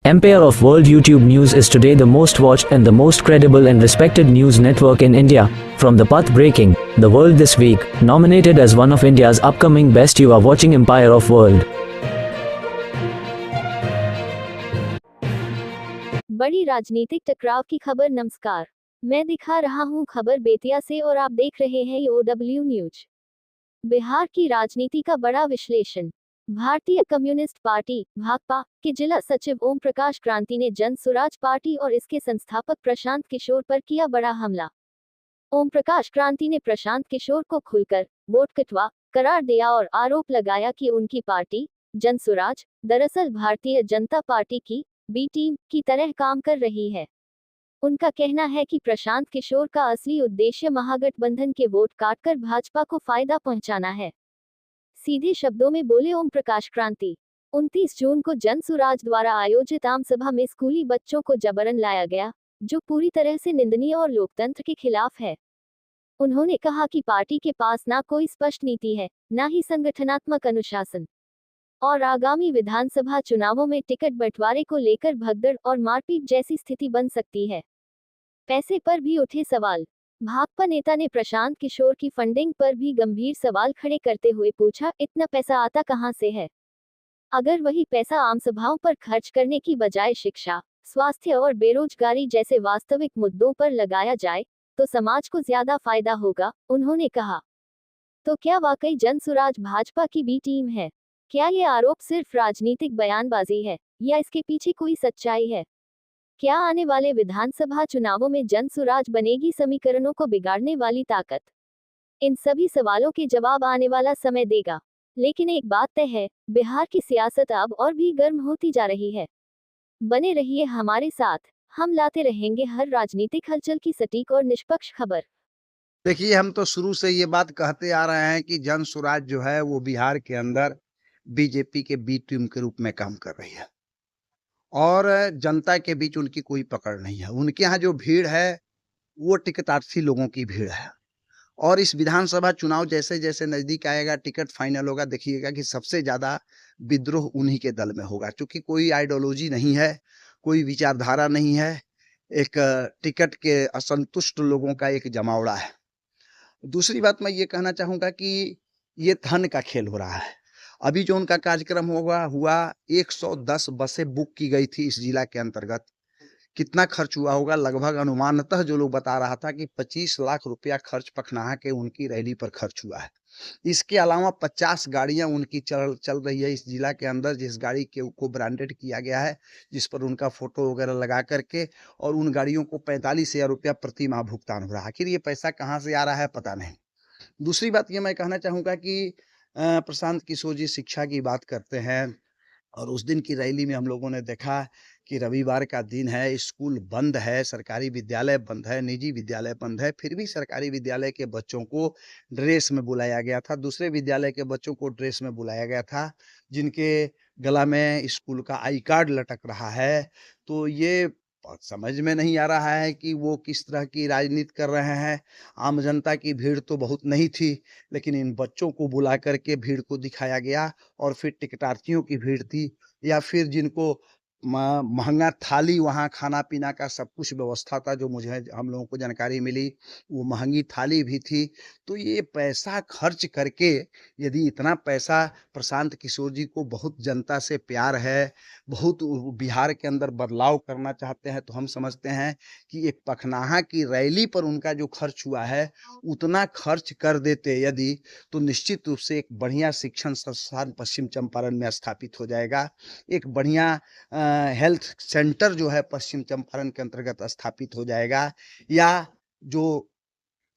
Empire of World YouTube News is today the most watched and the most credible and respected news network in India. From the path breaking, The World This Week, nominated as one of India's upcoming best, you are watching Empire of World. बड़ी राजनीतिक टकराव की खबर। नमस्कार, मैं दिखा रहा हूं खबर बेतिया से और आप देख रहे हैं OW न्यूज। बिहार की राजनीति का बड़ा विश्लेषण। भारतीय कम्युनिस्ट पार्टी भाकपा के जिला सचिव ओम प्रकाश क्रांति ने जन स्वराज पार्टी और इसके संस्थापक प्रशांत किशोर पर किया बड़ा हमला। ओम प्रकाश क्रांति ने प्रशांत किशोर को खुलकर वोट कटवा करार दिया और आरोप लगाया कि उनकी पार्टी जन स्वराज दरअसल भारतीय जनता पार्टी की बी टीम की तरह काम कर रही है। उनका कहना है कि प्रशांत किशोर का असली उद्देश्य महागठबंधन के वोट काटकर भाजपा को फायदा पहुंचाना है। सीधे शब्दों में बोले ओम प्रकाश क्रांति। 29 जून को जन स्वराज द्वारा आयोजित आम सभा में स्कूली बच्चों को जबरन लाया गया, जो पूरी तरह से निंदनीय और लोकतंत्र के खिलाफ है। उन्होंने कहा कि पार्टी के पास ना कोई स्पष्ट नीति है, ना ही संगठनात्मक अनुशासन, और आगामी विधानसभा चुनावों में टिकट बंटवारे को लेकर भगदड़ और मारपीट जैसी स्थिति बन सकती है। पैसे पर भी उठे सवाल। भाकपा नेता ने प्रशांत किशोर की फंडिंग पर भी गंभीर सवाल खड़े करते हुए पूछा, इतना पैसा आता कहां से है? अगर वही पैसा आम सभाओं पर खर्च करने की बजाय शिक्षा, स्वास्थ्य और बेरोजगारी जैसे वास्तविक मुद्दों पर लगाया जाए तो समाज को ज्यादा फायदा होगा, उन्होंने कहा। तो क्या वाकई जन स्वराज भाजपा की बी टीम है? क्या ये आरोप सिर्फ राजनीतिक बयानबाजी है या इसके पीछे कोई सच्चाई है? क्या आने वाले विधानसभा चुनावों में जन स्वराज बनेगी समीकरणों को बिगाड़ने वाली ताकत? इन सभी सवालों के जवाब आने वाला समय देगा। लेकिन एक बात तय है, बिहार की सियासत अब और भी गर्म होती जा रही है। बने रहिए हमारे साथ, हम लाते रहेंगे हर राजनीतिक हलचल की सटीक और निष्पक्ष खबर। देखिए, हम तो शुरू से ये बात कहते आ रहे हैं कि जन स्वराज जो है वो बिहार के अंदर बीजेपी के बी टीम के रूप में काम कर रही है और जनता के बीच उनकी कोई पकड़ नहीं है। उनके यहाँ जो भीड़ है वो टिकटार्थी लोगों की भीड़ है और इस विधानसभा चुनाव जैसे-जैसे नज़दीक आएगा, टिकट फाइनल होगा, देखिएगा कि सबसे ज़्यादा विद्रोह उन्हीं के दल में होगा, क्योंकि कोई आइडियोलॉजी नहीं है, कोई विचारधारा नहीं है, एक टिकट के असंतुष्ट लोगों का एक जमावड़ा है। दूसरी बात मैं ये कहना चाहूँगा कि ये धन का खेल हो रहा है। अभी जो उनका कार्यक्रम हुआ 110 बसें बुक की गई थी इस जिला के अंतर्गत। कितना खर्च हुआ होगा? लगभग अनुमानतः जो लोग बता रहा था कि 25 लाख रुपया खर्च पखनाहा के उनकी रैली पर खर्च हुआ है। इसके अलावा 50 गाड़ियाँ उनकी चल चल रही है इस जिला के अंदर, जिस गाड़ी को ब्रांडेड किया गया है, जिस पर उनका फ़ोटो वगैरह लगा कर के, और उन गाड़ियों को 45,000 रुपया प्रति माह भुगतान हो रहा है। आखिर ये पैसा कहाँ से आ रहा है, पता नहीं। दूसरी बात ये मैं कहना चाहूँगा कि प्रशांत किशोर जी शिक्षा की बात करते हैं और उस दिन की रैली में हम लोगों ने देखा कि रविवार का दिन है, स्कूल बंद है, सरकारी विद्यालय बंद है, निजी विद्यालय बंद है, फिर भी सरकारी विद्यालय के बच्चों को ड्रेस में बुलाया गया था, दूसरे विद्यालय के बच्चों को ड्रेस में बुलाया गया था, जिनके गला में स्कूल का आई कार्ड लटक रहा है। तो ये समझ में नहीं आ रहा है कि वो किस तरह की राजनीति कर रहे हैं। आम जनता की भीड़ तो बहुत नहीं थी, लेकिन इन बच्चों को बुला कर के भीड़ को दिखाया गया और फिर टिकटार्थियों की भीड़ थी, या फिर जिनको महँगा थाली, वहाँ खाना-पीना का सब कुछ व्यवस्था था, जो मुझे हम लोगों को जानकारी मिली, वो महँगी थाली भी थी। तो ये पैसा खर्च करके, यदि इतना पैसा प्रशांत किशोर जी को बहुत जनता से प्यार है, बहुत बिहार के अंदर बदलाव करना चाहते हैं, तो हम समझते हैं कि एक पखनाहा की रैली पर उनका जो खर्च हुआ है, उतना खर्च कर देते यदि, तो निश्चित रूप से एक बढ़िया शिक्षण संस्थान पश्चिम चंपारण में स्थापित हो जाएगा। एक बढ़िया हेल्थ सेंटर जो है पश्चिम चंपारण के अंतर्गत स्थापित हो जाएगा, या जो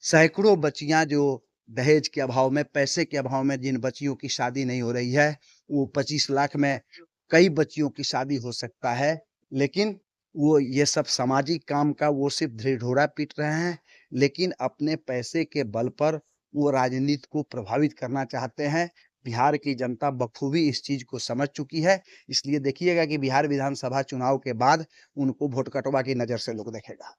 सैकड़ों बच्चियां जो दहेज के अभाव में, पैसे के अभाव में, जिन बच्चियों की शादी नहीं हो रही है, वो 25 लाख में कई बच्चियों की शादी हो सकता है। लेकिन वो ये सब सामाजिक काम का वो सिर्फ ढिढोरा पीट रहे हैं, लेकिन अपने पैसे के बल पर वो राजनीति को प्रभावित करना चाहते हैं। बिहार की जनता बखूबी इस चीज़ को समझ चुकी है, इसलिए देखिएगा कि बिहार विधानसभा चुनाव के बाद उनको वोट कटवा की नज़र से लोग देखेगा।